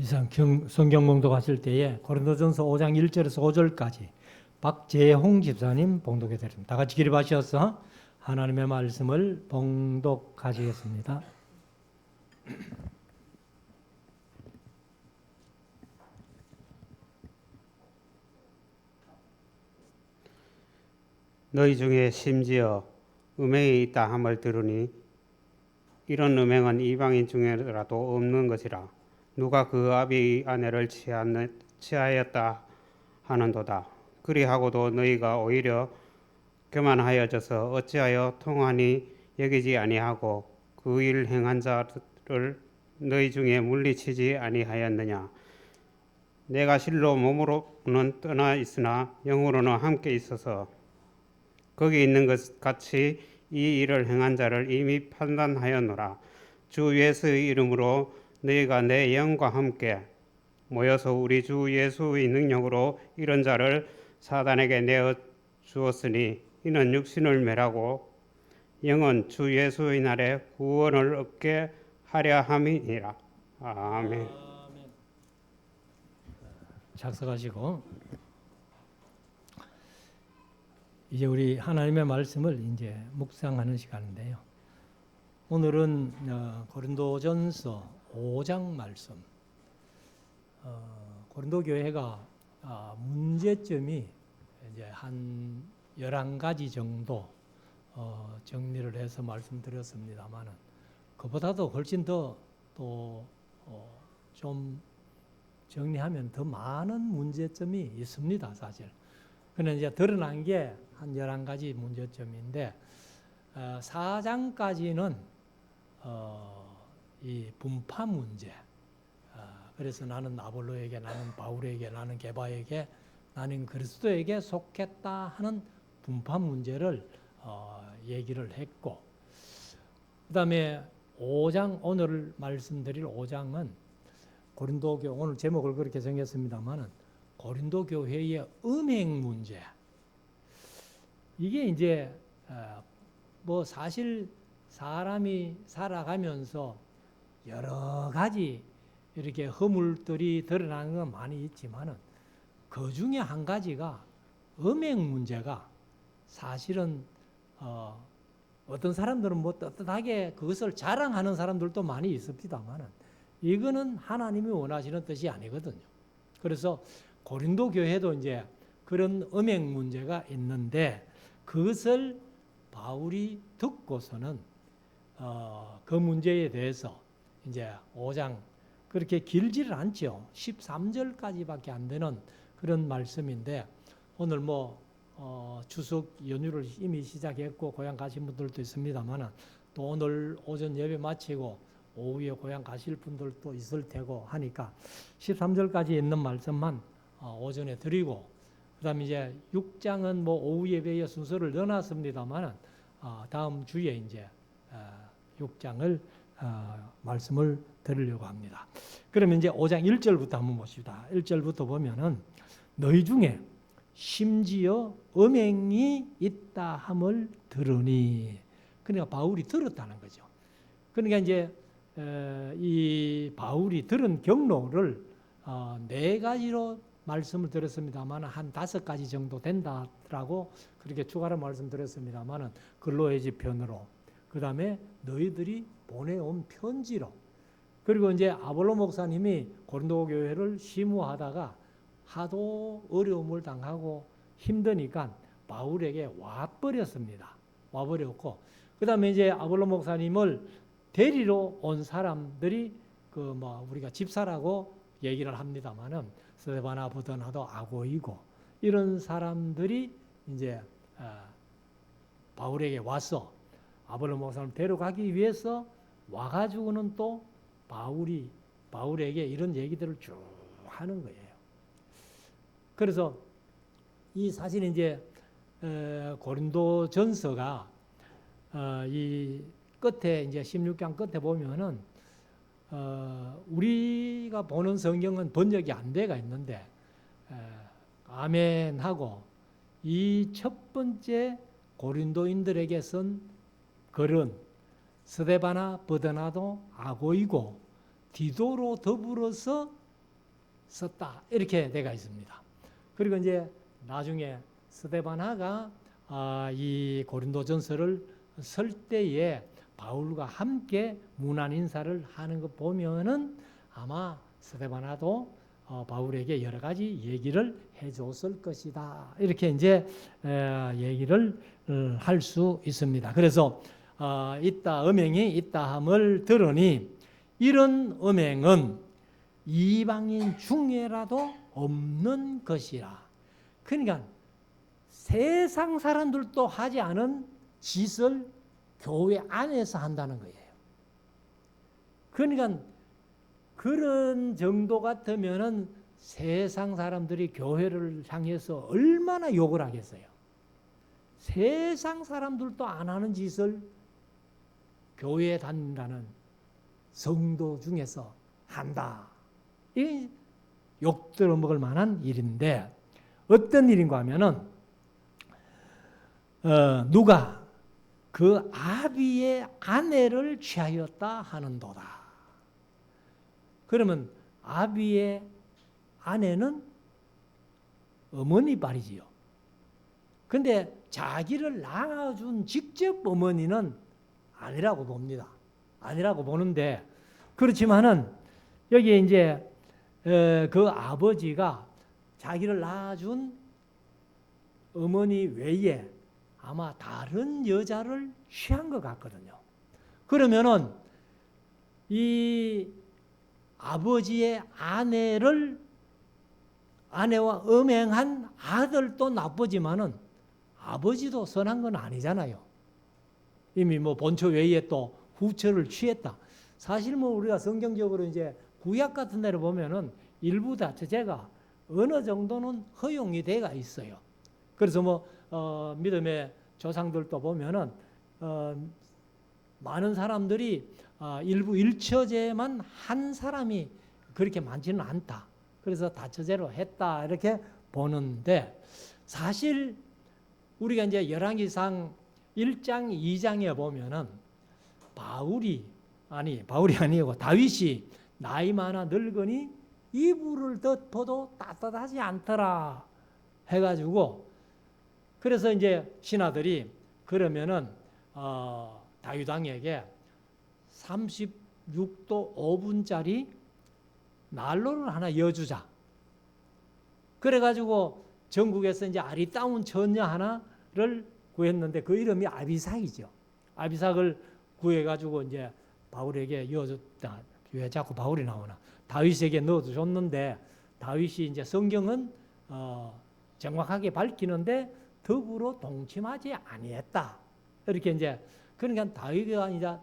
이상 성경 봉독하실 때에 고린도전서 5장 1절에서 5절까지 박재홍 집사님 봉독해 드립니다. 다 같이 기립하셔서 하나님의 말씀을 봉독하시겠습니다. 너희 중에 심지어 음행이 있다 함을 들으니 이런 음행은 이방인 중에라도 없는 것이라. 누가 그 아비의 아내를 취하였다 하는도다. 그리하고도 너희가 오히려 교만하여져서 어찌하여 통하니 여기지 아니하고 그 일 행한 자를 너희 중에 물리치지 아니하였느냐. 내가 실로 몸으로는 떠나 있으나 영으로는 함께 있어서 거기 있는 것 같이 이 일을 행한 자를 이미 판단하였노라. 주 예수의 이름으로 너희가 내 영과 함께 모여서 우리 주 예수의 능력으로 이런 자를 사단에게 내어 주었으니 이는 육신을 멸하고 영은 주 예수의 날에 구원을 얻게 하려 함이니라. 아멘. 작성하시고 이제 우리 하나님의 말씀을 이제 묵상하는 시간인데요. 오늘은 고린도전서 5장 말씀. 고린도 교회가 문제점이 이제 한 11가지 정도 정리를 해서 말씀드렸습니다만은 그보다도 훨씬 더 또 좀 정리하면 더 많은 문제점이 있습니다, 사실. 그런데 이제 드러난 게 한 11가지 문제점인데 4장까지는 이 분파 문제. 그래서 나는 아볼로에게, 나는 바울에게, 나는 게바에게, 나는 그리스도에게 속했다 하는 분파 문제를 얘기를 했고, 그 다음에 5장, 오늘 말씀드릴 5장은 고린도교, 오늘 제목을 그렇게 정했습니다만은 고린도 교회의 음행 문제. 이게 이제 뭐 사실 사람이 살아가면서 여러 가지 이렇게 허물들이 드러나는 건 많이 있지만은 그 중에 한 가지가 음행 문제가 사실은 어떤 사람들은 뭐 떳떳하게 그것을 자랑하는 사람들도 많이 있습니다만은 이거는 하나님이 원하시는 뜻이 아니거든요. 그래서 고린도 교회도 이제 그런 음행 문제가 있는데 그것을 바울이 듣고서는 그 문제에 대해서 이제 5장 그렇게 길지를 않죠. 13절까지밖에 안 되는 그런 말씀인데 오늘 뭐 추석 연휴를 이미 시작했고 고향 가신 분들도 있습니다만은 또 오늘 오전 예배 마치고 오후에 고향 가실 분들도 있을 테고 하니까 13절까지 있는 말씀만 오전에 드리고 그다음에 이제 6장은 뭐 오후 예배의 순서를 넣어놨습니다만은 다음 주에 이제 6장을 말씀을 드리려고 합니다. 그러면 이제 5장 1절부터 한번 봅시다. 1절부터 보면은 너희 중에 심지어 음행이 있다 함을 들으니, 그러니까 바울이 들었다는 거죠. 그러니까 이제 이 바울이 들은 경로를 4가지로 말씀을 드렸습니다만 한 5가지 정도 된다라고 그렇게 추가로 말씀드렸습니다만은 근로의 지편으로, 그 다음에 너희들이 보내온 편지로, 그리고 이제 아볼로 목사님이 고린도 교회를 심우하다가 하도 어려움을 당하고 힘드니까 바울에게 와버렸습니다. 와버렸고, 그 다음에 이제 아볼로 목사님을 데리러 온 사람들이 그 뭐 우리가 집사라고 얘기를 합니다만은 스데바나 버더나도 아고이고 이런 사람들이 이제 바울에게 와서 아볼로 목사님을 데려가기 위해서 와가지고는 또 바울에게 이런 얘기들을 쭉 하는 거예요. 그래서 이 사실 이제 고린도 전서가 이 끝에 이제 16장 끝에 보면은 우리가 보는 성경은 번역이 안 돼가 있는데 아멘하고 이 첫 번째 고린도인들에게 쓴 글은 스데바나 버드나도 아고이고 디도로 더불어서 썼다. 이렇게 되어 있습니다. 그리고 이제 나중에 스데바나가 이 고린도전서를 쓸 때에 바울과 함께 문안 인사를 하는 거 보면은 아마 스데바나도 바울에게 여러 가지 얘기를 해줬을 것이다. 이렇게 이제 얘기를 할 수 있습니다. 그래서 음행이 있다함을 들으니 이런 음행은 이방인 중에라도 없는 것이라. 그러니까 세상 사람들도 하지 않은 짓을 교회 안에서 한다는 거예요. 그러니까 그런 정도 같으면은 세상 사람들이 교회를 향해서 얼마나 욕을 하겠어요. 세상 사람들도 안 하는 짓을 교회에 다닌다는 성도 중에서 한다. 이게 욕 들어먹을 만한 일인데 어떤 일인가 하면은 누가 그 아비의 아내를 취하였다 하는도다. 그러면 아비의 아내는 어머니 말이지요. 근데 자기를 낳아준 직접 어머니는 아니라고 봅니다. 아니라고 보는데 그렇지만은 여기 이제 그 아버지가 자기를 낳아준 어머니 외에 아마 다른 여자를 취한 것 같거든요. 그러면은 이 아버지의 아내와 음행한 아들도 나쁘지만은 아버지도 선한 건 아니잖아요. 이미 뭐 본처 외에 또 후처를 취했다. 사실 뭐 우리가 성경적으로 이제 구약 같은 데를 보면은 일부 다처제가 어느 정도는 허용이 돼가 있어요. 그래서 뭐 믿음의 조상들도 보면은 많은 사람들이 일부 일처제만 한 사람이 그렇게 많지는 않다. 그래서 다처제로 했다 이렇게 보는데 사실 우리가 이제 열왕기상 1장 2장에 보면은 바울이 아니고 다윗이 나이 많아 늙으니 이불을 덮어도 따뜻하지 않더라 해가지고 그래서 이제 신하들이 그러면은 다윗 왕에게 36도 5분짜리 난로를 하나 여주자. 그래가지고 전국에서 이제 아리따운 처녀 하나를 구했는데 그 이름이 아비삭이죠. 아비삭을 구해가지고 이제 바울에게 여줬다. 왜 자꾸 바울이 나오나? 다윗에게 넣어줬는데 다윗이 이제 성경은 정확하게 밝히는데 더불어 동침하지 아니했다. 이렇게 이제 그러니까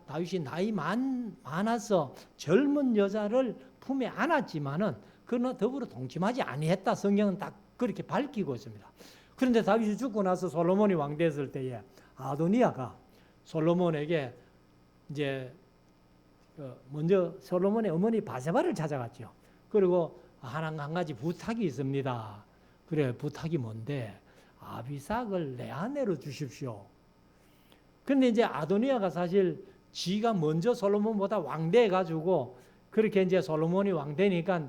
다윗이 나이 많아서 젊은 여자를 품에 안았지만은 그러나 더불어 동침하지 아니했다. 성경은 딱 그렇게 밝히고 있습니다. 그런데 다윗이 죽고 나서 솔로몬이 왕 됐을 때에 아도니아가 솔로몬에게 이제 먼저 솔로몬의 어머니 바세바를 찾아갔죠. 그리고 한 가지 부탁이 있습니다. 그래 부탁이 뭔데? 아비삭을 내 아내로 주십시오. 근데 이제 아도니아가 사실 지가 먼저 솔로몬보다 왕 돼 가지고 그렇게 이제 솔로몬이 왕 되니까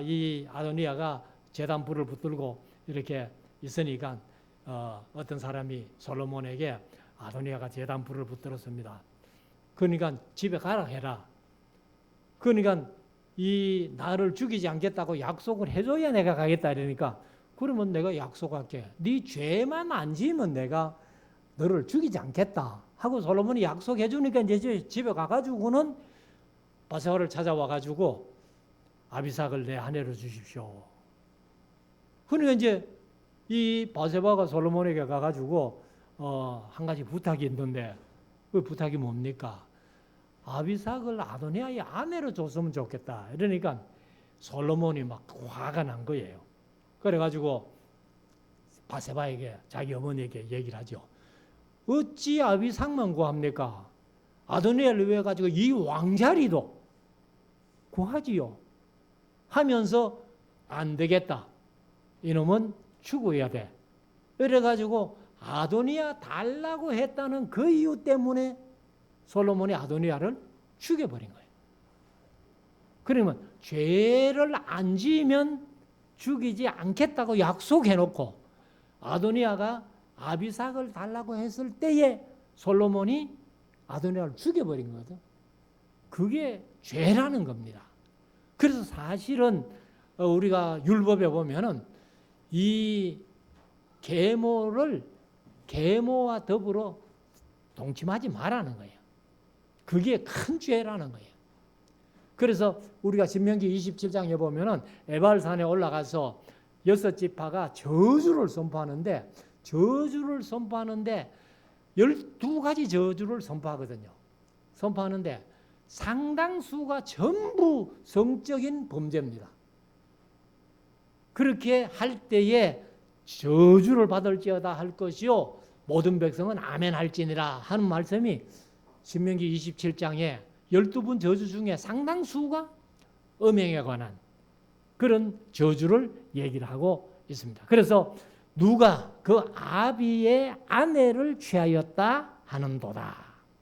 이 아도니아가 제단 불을 붙들고 이렇게 있으니까 어떤 사람이 솔로몬에게 아도니아가 제단 불을 붙들었습니다. 그러니까 집에 가라 해라. 그러니까 이 나를 죽이지 않겠다고 약속을 해줘야 내가 가겠다 이러니까 그러면 내가 약속할게. 네 죄만 안 지으면 내가 너를 죽이지 않겠다 하고 솔로몬이 약속해 주니까 이제 집에 가가지고는 바세바를 찾아와가지고 아비삭을 내 아내로 주십시오. 그러니까 이제 이 바세바가 솔로몬에게 가가지고 한 가지 부탁이 있는데 그 부탁이 뭡니까? 아비삭을 아도니아의 아내로 줬으면 좋겠다. 이러니까 솔로몬이 막 화가 난 거예요. 그래가지고 바세바에게 자기 어머니에게 얘기를 하죠. 어찌 아비삭만 구합니까? 아도니아를 위해 가지고 이 왕자리도 구하지요. 하면서 안 되겠다. 이놈은 죽어야 돼. 그래가지고 아도니아 달라고 했다는 그 이유 때문에 솔로몬이 아도니아를 죽여버린 거예요. 그러면 죄를 안 지으면 죽이지 않겠다고 약속해놓고 아도니아가 아비삭을 달라고 했을 때에 솔로몬이 아도니아를 죽여버린 거거든. 그게 죄라는 겁니다. 그래서 사실은 우리가 율법에 보면은 이 계모와 더불어 동침하지 말라는 거예요. 그게 큰 죄라는 거예요. 그래서 우리가 신명기 27장에 보면은 에발산에 올라가서 6지파가 저주를 선포하는데 12가지 저주를 선포하거든요. 선포하는데 상당수가 전부 성적인 범죄입니다. 그렇게 할 때에 저주를 받을지어다 할 것이요 모든 백성은 아멘 할지니라 하는 말씀이 신명기 27장에 12분 저주 중에 상당수가 음행에 관한 그런 저주를 얘기를 하고 있습니다. 그래서 누가 그 아비의 아내를 취하였다 하는도다.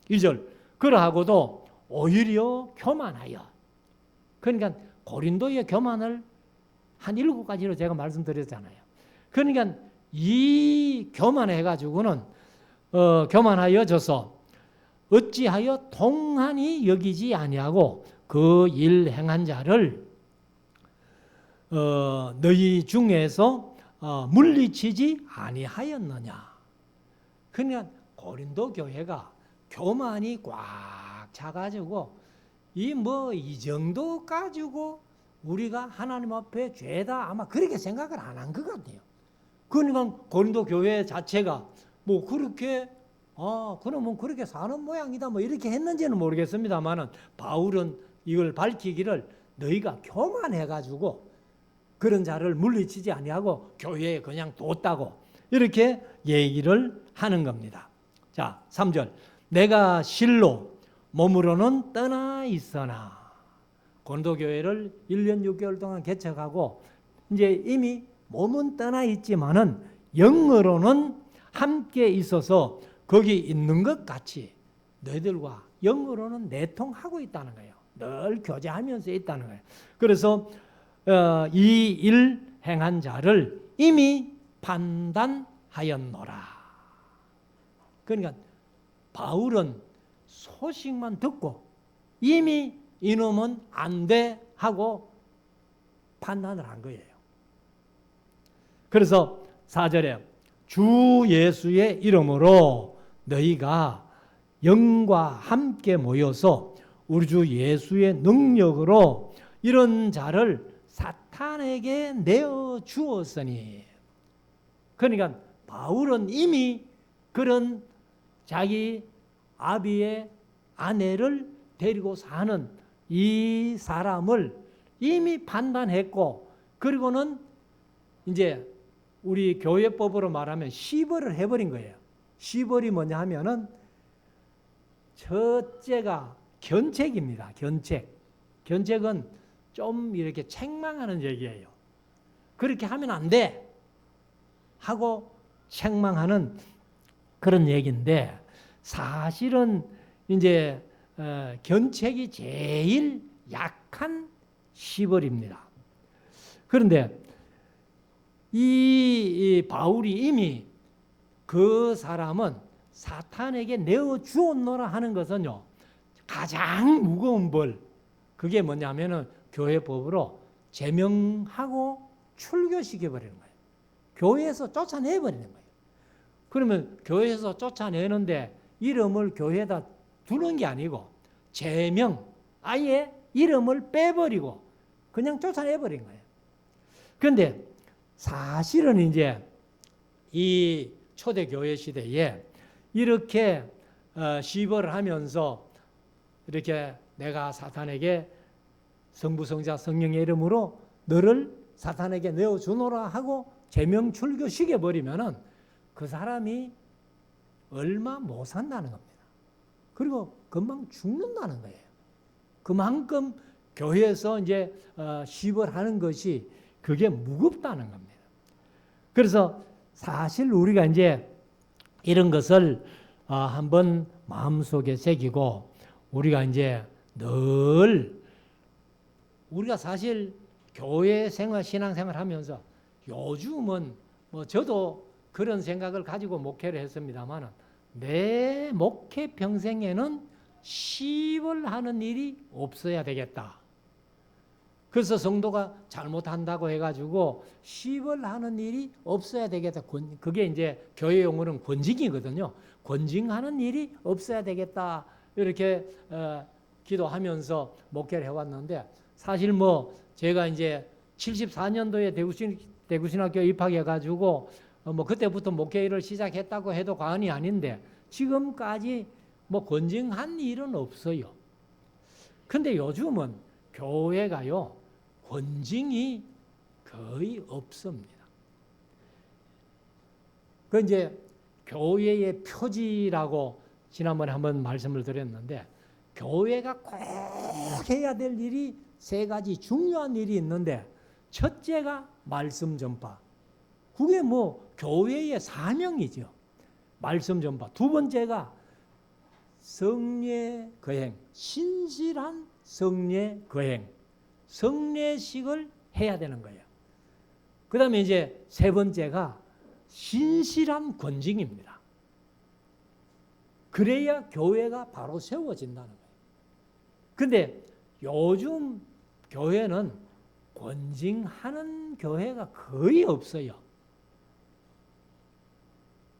2절 그러하고도 오히려 교만하여. 그러니까 고린도의 교만을 한 7가지로 제가 말씀드렸잖아요. 그러니까 이 교만해가지고는 교만하여져서 어찌하여 동안히 여기지 아니하고 그 일 행한 자를 너희 중에서 물리치지 아니하였느냐. 그러니까 고린도 교회가 교만이 꽉 차가지고 이 정도 가지고 우리가 하나님 앞에 죄다 아마 그렇게 생각을 안 한 것 같아요. 그러니까 고린도 교회 자체가 뭐 그렇게 그러면 그렇게 사는 모양이다 뭐 이렇게 했는지는 모르겠습니다만은 바울은 이걸 밝히기를 너희가 교만해가지고 그런 자를 물리치지 아니하고 교회에 그냥 뒀다고 이렇게 얘기를 하는 겁니다. 자, 3절 내가 실로 몸으로는 떠나 있으나 고린도 교회를 1년 6개월 동안 개척하고 이제 이미 몸은 떠나 있지만은 영으로는 함께 있어서 거기 있는 것 같이 너희들과 영으로는 내통하고 있다는 거예요. 늘 교제하면서 있다는 거예요. 그래서 이 일 행한 자를 이미 판단하였노라. 그러니까 바울은 소식만 듣고 이미 이놈은 안 돼 하고 판단을 한 거예요. 그래서 4절에 주 예수의 이름으로 너희가 영과 함께 모여서 우리 주 예수의 능력으로 이런 자를 사탄에게 내어 주었으니. 그러니까 바울은 이미 그런 자기 아비의 아내를 데리고 사는 이 사람을 이미 판단했고, 그리고는 이제 우리 교회법으로 말하면 시벌을 해버린 거예요. 시벌이 뭐냐 하면은 첫째가 견책입니다. 견책은 좀 이렇게 책망하는 얘기예요. 그렇게 하면 안 돼 하고 책망하는 그런 얘기인데, 사실은 이제 견책이 제일 약한 시벌입니다. 그런데 이 바울이 이미 그 사람은 사탄에게 내어 주었노라 하는 것은요, 가장 무거운 벌, 그게 뭐냐면은 교회법으로 제명하고 출교시켜 버리는 거예요. 교회에서 쫓아내 버리는 거예요. 그러면 교회에서 쫓아내는데 이름을 교회에다 두는 게 아니고 제명, 아예 이름을 빼버리고 그냥 쫓아내 버린 거예요. 그런데 사실은 이제 이 초대교회 시대에 이렇게 시벌을 하면서 이렇게 내가 사탄에게 성부, 성자, 성령의 이름으로 너를 사탄에게 내어주노라 하고 제명 출교시켜버리면은 그 사람이 얼마 못 산다는 겁니다. 그리고 금방 죽는다는 거예요. 그만큼 교회에서 이제 시벌하는 것이 그게 무겁다는 겁니다. 그래서 사실 우리가 이제 이런 것을 한번 마음속에 새기고 우리가 이제 늘 우리가 사실 교회 생활, 신앙생활 하면서 요즘은 뭐 저도 그런 생각을 가지고 목회를 했습니다만 내 목회 평생에는 시입을 하는 일이 없어야 되겠다. 그래서 성도가 잘못한다고 해가지고 시입을 하는 일이 없어야 되겠다. 그게 이제 교회 용어는 권징이거든요. 권징하는 일이 없어야 되겠다. 이렇게 기도하면서 목회를 해왔는데 사실 뭐 제가 이제 74년도에 대구신학교 입학해가지고 뭐 그때부터 목회 일을 시작했다고 해도 과언이 아닌데 지금까지 뭐 권징한 일은 없어요. 근데 요즘은 교회가요 권징이 거의 없습니다. 그 이제 교회의 표지라고 지난번에 한번 말씀을 드렸는데 교회가 꼭 해야 될 일이 세 가지 중요한 일이 있는데 첫째가 말씀 전파. 그게 뭐 교회의 사명이죠. 말씀 전파. 두 번째가 성례 거행, 신실한 성례 거행, 성례식을 해야 되는 거예요. 그 다음에 이제 세 번째가 신실한 권징입니다. 그래야 교회가 바로 세워진다는 거예요. 근데 요즘 교회는 권징하는 교회가 거의 없어요.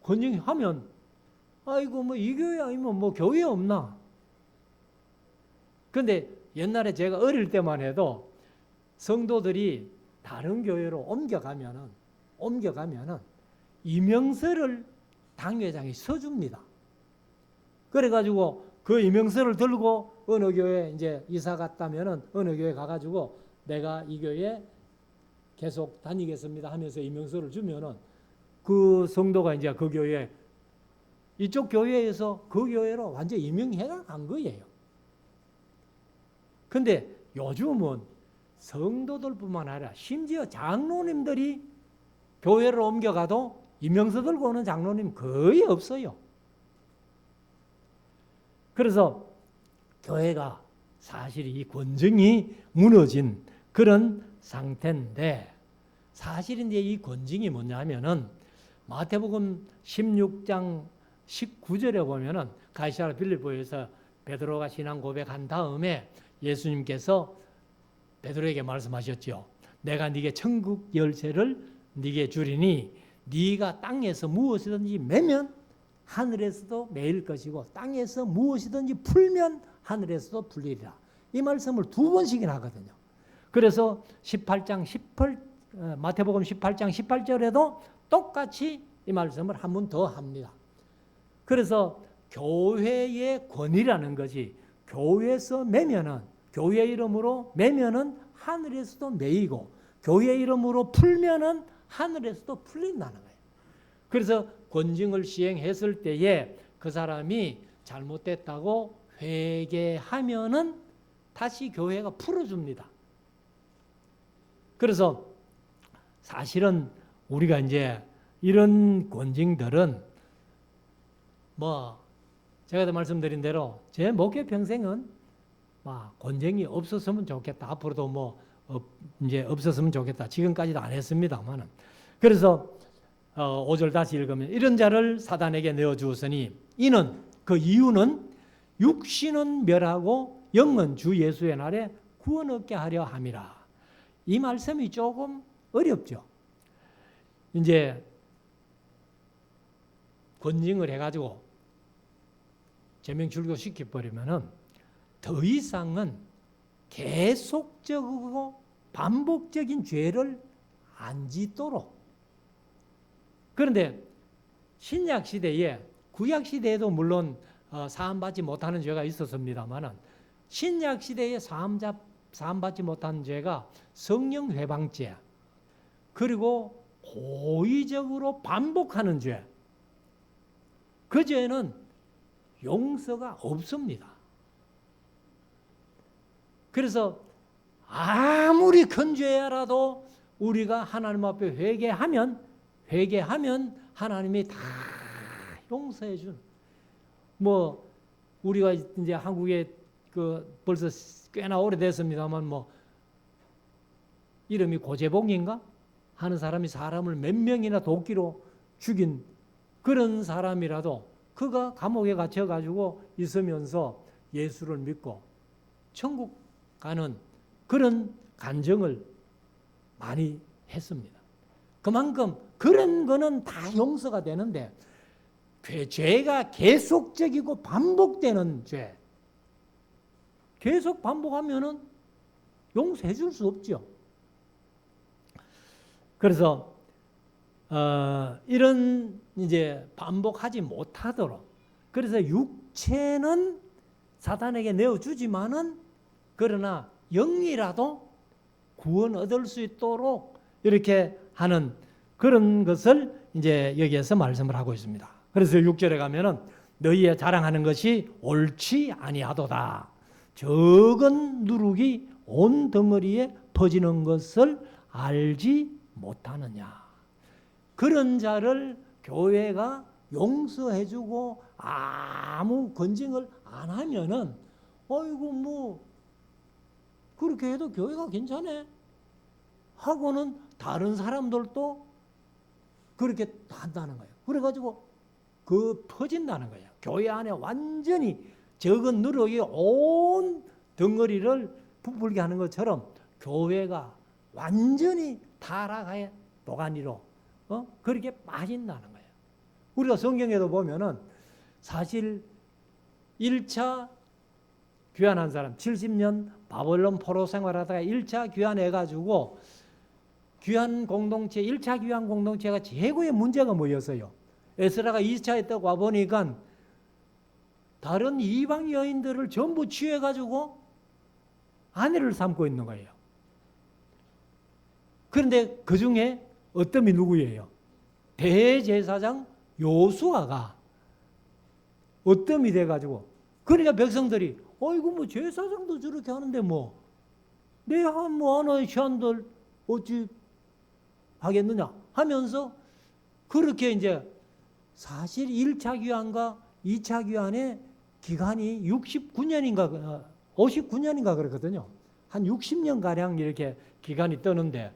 권징하면 아이고 뭐 이 교회 아니면 뭐 교회 없나? 근데 옛날에 제가 어릴 때만 해도 성도들이 다른 교회로 옮겨가면은 이명서를 당회장이 써줍니다. 그래가지고 그 이명서를 들고 어느 교회 이제 이사 갔다면은 어느 교회 가가지고 내가 이 교회 계속 다니겠습니다 하면서 이명서를 주면은 그 성도가 이제 그 교회 이쪽 교회에서 그 교회로 완전 임명해가 간 거예요. 근데 요즘은 성도들뿐만 아니라 심지어 장로님들이 교회를 옮겨가도 임명서 들고 오는 장로님 거의 없어요. 그래서 교회가 사실 이 권징이 무너진 그런 상태인데 사실 이제 이 권징이 뭐냐면은 마태복음 16장 19절에 보면은 가이사랴 빌립보에서 베드로가 신앙 고백한 다음에 예수님께서 베드로에게 말씀하셨죠. 내가 네게 천국 열쇠를 네게 주리니 네가 땅에서 무엇이든지 매면 하늘에서도 매일 것이고 땅에서 무엇이든지 풀면 하늘에서도 풀리리라. 이 말씀을 두 번씩이나 하거든요. 그래서 마태복음 18장 18절에도 똑같이 이 말씀을 한 번 더 합니다. 그래서 교회의 권위라는 것이 교회에서 매면은 교회 이름으로 매면은 하늘에서도 매이고 교회 이름으로 풀면은 하늘에서도 풀린다는 거예요. 그래서 권징을 시행했을 때에 그 사람이 잘못됐다고 회개하면은 다시 교회가 풀어줍니다. 그래서 사실은 우리가 이제 이런 권징들은 뭐 제가 말씀드린 대로 제 목회 평생은 권징이 없었으면 좋겠다. 앞으로도 뭐 이제 없었으면 좋겠다. 지금까지도 안 했습니다만은. 그래서 5절 다시 읽으면 이런 자를 사단에게 내어주었으니 이는 그 이유는 육신은 멸하고 영은 주 예수의 날에 구원 얻게 하려 함이라. 이 말씀이 조금 어렵죠. 이제 권징을 해가지고 제명출교 시켜버리면은 더 이상은 계속적이고 반복적인 죄를 안 짓도록. 그런데 신약 시대에 구약 시대에도 물론 사함받지 못하는 죄가 있었습니다만은 신약 시대에 사함받지 못하는 죄가 성령 회방죄 그리고 고의적으로 반복하는 죄. 그 죄는 용서가 없습니다. 그래서 아무리 큰 죄라도 우리가 하나님 앞에 회개하면 하나님이 다 용서해 준. 뭐 우리가 이제 한국에 그 벌써 꽤나 오래됐습니다만 뭐 이름이 고재봉인가 하는 사람이 사람을 몇 명이나 도끼로 죽인 그런 사람이라도 그가 감옥에 갇혀가지고 있으면서 예수를 믿고 천국 가는 그런 간증을 많이 했습니다. 그만큼 그런 거는 다 용서가 되는데 죄가 계속적이고 반복되는 죄, 계속 반복하면은 용서해 줄 수 없죠. 그래서 이런 이제 반복하지 못하도록, 그래서 육체는 사탄에게 내어주지만은 그러나 영이라도 구원 얻을 수 있도록 이렇게 하는 그런 것을 이제 여기에서 말씀을 하고 있습니다. 그래서 6절에 가면은 너희의 자랑하는 것이 옳지 아니하도다. 적은 누룩이 온 덩어리에 퍼지는 것을 알지 못하느냐. 그런 자를 교회가 용서해주고 아무 건징을 안 하면은 어이구 뭐 그렇게 해도 교회가 괜찮아 하고는 다른 사람들도 그렇게 한다는 거예요. 그래가지고 그 퍼진다는 거예요. 교회 안에 완전히 적은 누룩이 온 덩어리를 부풀게 하는 것처럼 교회가 완전히 타락하여 도가니로 그렇게 빠진다는 거예요. 우리가 성경에도 보면은 사실 1차 귀환한 사람 70년 바벨론 포로 생활하다가 1차 귀환해가지고 귀환 공동체 1차 귀환 공동체가 최고의 문제가 뭐였어요? 에스라가 2차 했다고 와보니까 다른 이방 여인들을 전부 취해가지고 아내를 삼고 있는 거예요. 그런데 그 중에 어떤이 누구예요? 대제사장 요수아가 어떤이 돼가지고 그러니까 백성들이 어이구 뭐 제사장도 저렇게 하는데 뭐 내가 뭐 하나의 시한들 어찌 하겠느냐 하면서 그렇게 이제 사실 1차 귀환과 2차 귀환의 기간이 69년인가 59년인가 그렇거든요. 한 60년가량 이렇게 기간이 떠는데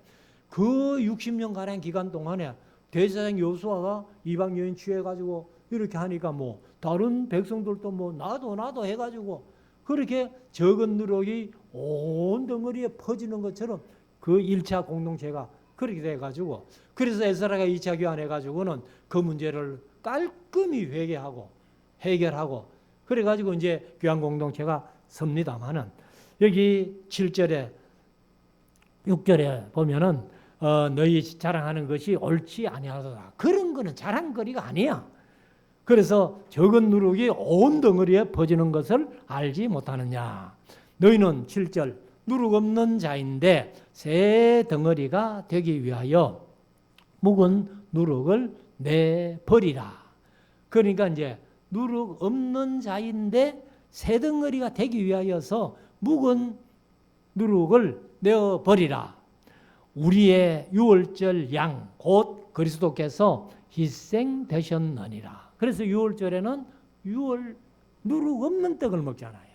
그 60년가량 기간 동안에 대제사장 요수아가 이방 여인 취해가지고 이렇게 하니까 뭐 다른 백성들도 뭐 나도 해가지고 그렇게 적은 누룩이 온 덩어리에 퍼지는 것처럼 그 1차 공동체가 그렇게 돼가지고 그래서 에스라가 2차 귀환해가지고는 그 문제를 깔끔히 회개하고 해결하고 그래가지고 이제 귀환 공동체가 섭니다만은 여기 7절에 6절에 보면은 너희 자랑하는 것이 옳지 아니하도다. 그런 거는 자랑거리가 아니야. 그래서 적은 누룩이 온 덩어리에 퍼지는 것을 알지 못하느냐. 너희는 7절 누룩 없는 자인데 새 덩어리가 되기 위하여 묵은 누룩을 내버리라. 그러니까 이제 누룩 없는 자인데 새 덩어리가 되기 위하여서 묵은 누룩을 내어버리라. 우리의 유월절 양 곧 그리스도께서 희생되셨느니라. 그래서 유월절에는 유월 누룩 없는 떡을 먹잖아요.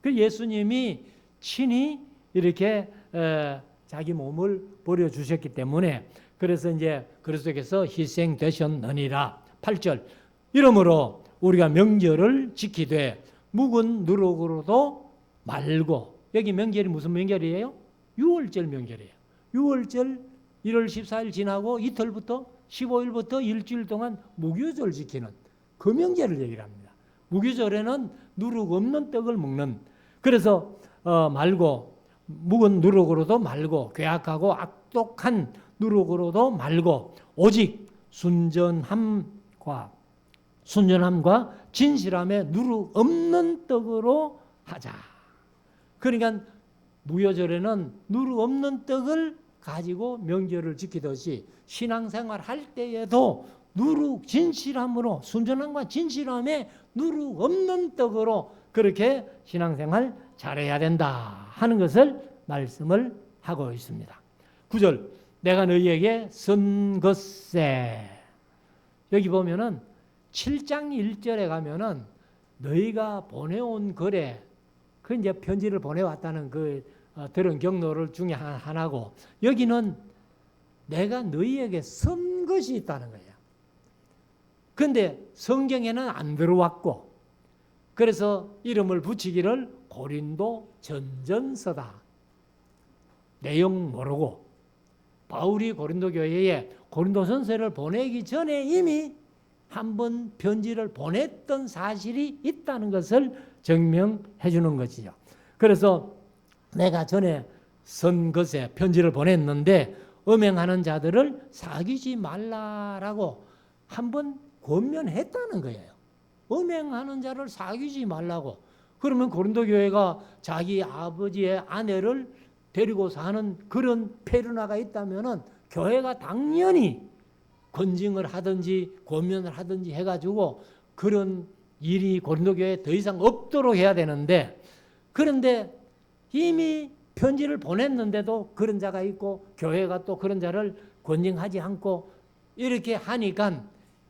그 예수님이 친히 이렇게 자기 몸을 버려주셨기 때문에 그래서 이제 그리스도께서 희생되셨느니라. 8절 이러므로 우리가 명절을 지키되 묵은 누룩으로도 말고 여기 명절이 무슨 명절이에요? 유월절 명절이에요. 유월절 1월 14일 지나고 이틀부터 15일부터 일주일 동안 무교절 지키는 그 명절을 얘기를 합니다. 무교절에는 누룩 없는 떡을 먹는 그래서 말고 묵은 누룩으로도 말고 괴악하고 악독한 누룩으로도 말고 오직 순전함과 진실함에 누룩 없는 떡으로 하자. 그러니까 무교절에는 누룩 없는 떡을 가지고 명절을 지키듯이 신앙생활 할 때에도 누룩 진실함으로 순전함과 진실함에 누룩 없는 떡으로 그렇게 신앙생활 잘해야 된다 하는 것을 말씀을 하고 있습니다. 9절 내가 너희에게 쓴 것세 여기 보면은 7장 1절에 가면은 너희가 보내온 글에 그 이제 편지를 보내왔다는 그 들은 경로를 중에 하나고, 여기는 내가 너희에게 쓴 것이 있다는 거예요. 그런데 성경에는 안 들어왔고, 그래서 이름을 붙이기를 고린도 전전서다. 내용 모르고 바울이 고린도 교회에 고린도전서를 보내기 전에 이미 한 번 편지를 보냈던 사실이 있다는 것을 증명해 주는 것이죠. 그래서 내가 전에 쓴 것에 편지를 보냈는데 음행하는 자들을 사귀지 말라라고 한 번 권면했다는 거예요. 음행하는 자를 사귀지 말라고. 그러면 고린도 교회가 자기 아버지의 아내를 데리고 사는 그런 페르나가 있다면은 교회가 당연히 권징을 하든지 권면을 하든지 해가지고 그런 일이 고린도 교회에 더 이상 없도록 해야 되는데, 그런데 이미 편지를 보냈는데도 그런 자가 있고 교회가 또 그런 자를 권징하지 않고 이렇게 하니까,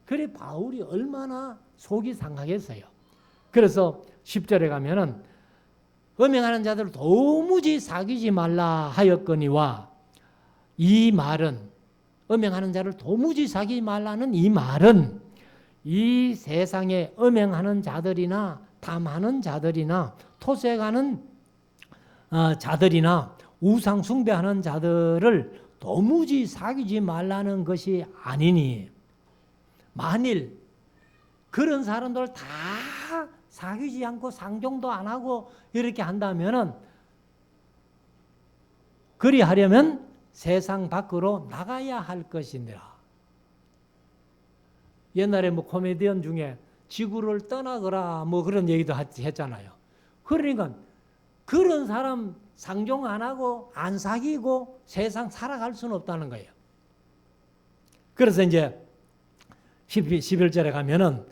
그래 바울이 얼마나 속이 상하겠어요. 그래서 10절에 가면은 음행하는 자들을 도무지 사귀지 말라 하였거니와, 이 말은, 음행하는 자를 도무지 사귀지 말라는 이 말은 이 세상에 음행하는 자들이나 탐하는 자들이나 토색하는 자들이나 우상 숭배하는 자들을 도무지 사귀지 말라는 것이 아니니, 만일 그런 사람들을 다 사귀지 않고 상종도 안 하고 이렇게 한다면은, 그리하려면 세상 밖으로 나가야 할 것이니라. 옛날에 뭐 코미디언 중에 지구를 떠나거라 뭐 그런 얘기도 했잖아요. 그러니까 그런 사람 상종 안 하고 안 사귀고 세상 살아갈 수는 없다는 거예요. 그래서 이제 11절에 가면은,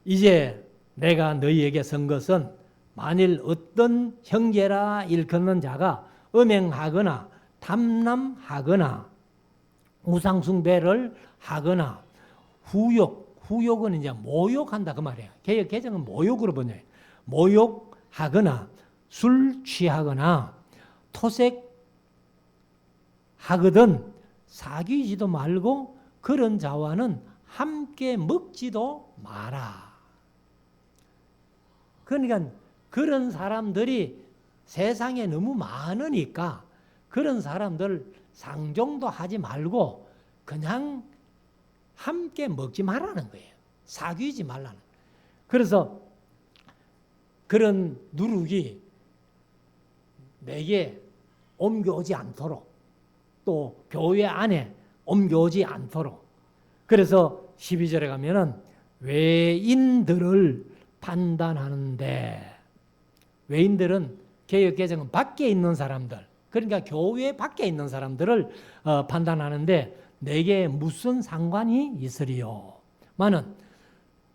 이제 내가 너희에게 쓴 것은 만일 어떤 형제라 일컫는 자가 음행하거나 탐남하거나 우상숭배를 하거나 후욕은 이제 모욕한다 그 말이에요. 개역 개정은 모욕으로 번역해요. 모욕하거나 술 취하거나 토색하거든 사귀지도 말고 그런 자와는 함께 먹지도 마라. 그러니까 그런 사람들이 세상에 너무 많으니까 그런 사람들 상종도 하지 말고 그냥 함께 먹지 말라는 거예요. 사귀지 말라는. 그래서 그런 누룩이 내게 옮겨오지 않도록, 또 교회 안에 옮겨오지 않도록. 그래서 12절에 가면은 외인들을 판단하는데, 외인들은 개역 개정은 밖에 있는 사람들, 그러니까 교회 밖에 있는 사람들을 판단하는데 내게 무슨 상관이 있으리요? 많은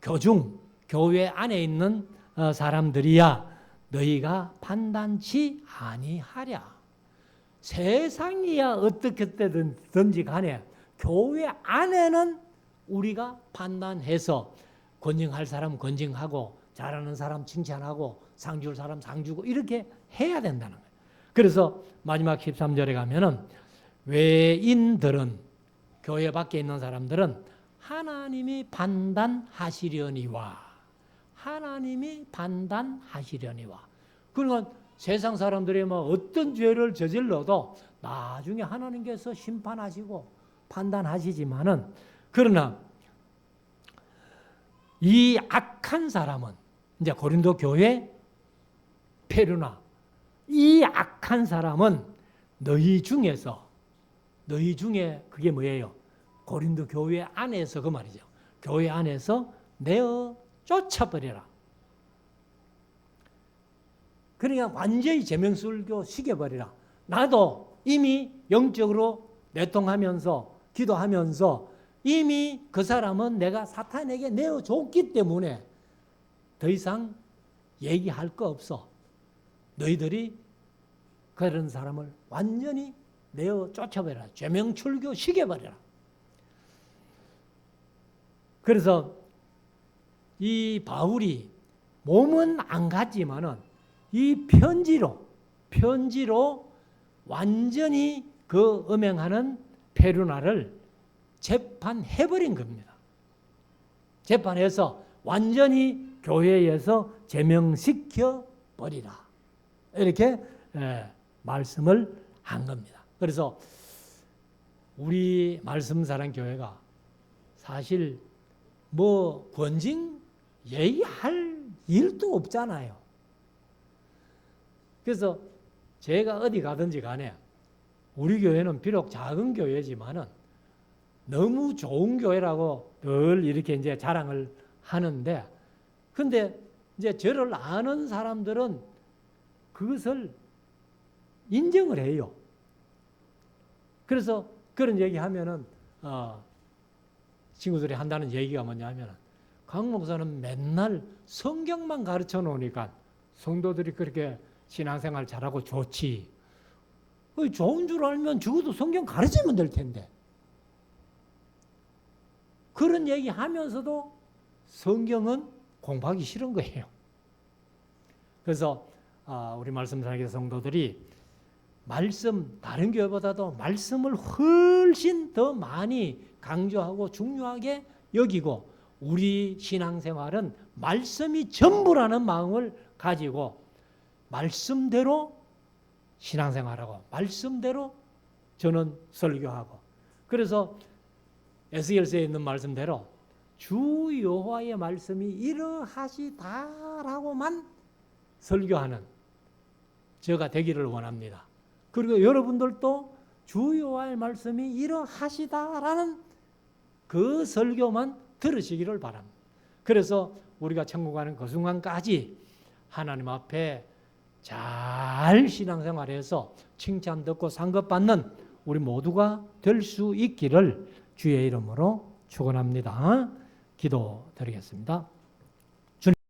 교중, 교회 안에 있는 사람들이야 너희가 판단치 아니하랴. 세상이야 어떻게 되든지 간에 교회 안에는 우리가 판단해서 권징할 사람 권징하고 잘하는 사람 칭찬하고 상 줄 사람 상 주고 이렇게 해야 된다는 거예요. 그래서 마지막 13절에 가면은 외인들은, 교회 밖에 있는 사람들은 하나님이 판단하시려니와, 하나님이 판단하시려니와. 그러니까 세상 사람들이 뭐 어떤 죄를 저질러도 나중에 하나님께서 심판하시고 판단하시지만은, 그러나 이 악한 사람은, 이제 고린도 교회 페르나, 이 악한 사람은 너희 중에 그게 뭐예요? 고린도 교회 안에서, 그 말이죠. 교회 안에서 내어 쫓아버려라. 그러니까 완전히 제명술교 시켜버리라. 나도 이미 영적으로 내통하면서 기도하면서 이미 그 사람은 내가 사탄에게 내어줬기 때문에 더 이상 얘기할 거 없어. 너희들이 그런 사람을 완전히 내어 쫓아버려라. 제명출교 시켜버려라. 그래서 이 바울이 몸은 안 갔지만은 이 편지로 완전히 그 음행하는 페루나를 재판해버린 겁니다. 재판해서 완전히 교회에서 제명시켜 버리라. 이렇게 말씀을 한 겁니다. 그래서 우리 말씀사랑교회가 사실 뭐 권징 얘기할 일도 없잖아요. 그래서 제가 어디 가든지 간에 우리 교회는 비록 작은 교회지만은 너무 좋은 교회라고 늘 이렇게 이제 자랑을 하는데, 근데 이제 저를 아는 사람들은 그것을 인정을 해요. 그래서 그런 얘기하면은 친구들이 한다는 얘기가 뭐냐면은 강 목사는 맨날 성경만 가르쳐 놓으니까 성도들이 그렇게 신앙생활 잘하고 좋지. 좋은 줄 알면 적어도 성경 가르치면 될 텐데. 그런 얘기 하면서도 성경은 공부하기 싫은 거예요. 그래서 우리 말씀사랑의 성도들이 다른 교회보다도 말씀을 훨씬 더 많이 강조하고 중요하게 여기고, 우리 신앙생활은 말씀이 전부라는 마음을 가지고 말씀대로 신앙생활하고 말씀대로 저는 설교하고, 그래서 에스겔서에 있는 말씀대로 주 여호와의 말씀이 이러하시다라고만 설교하는 저가 되기를 원합니다. 그리고 여러분들도 주 여호와의 말씀이 이러하시다라는 그 설교만 들으시기를 바랍니다. 그래서 우리가 천국 가는 그 순간까지 하나님 앞에 잘 신앙생활해서 칭찬 듣고 상급받는 우리 모두가 될 수 있기를 주의 이름으로 축원합니다. 기도드리겠습니다.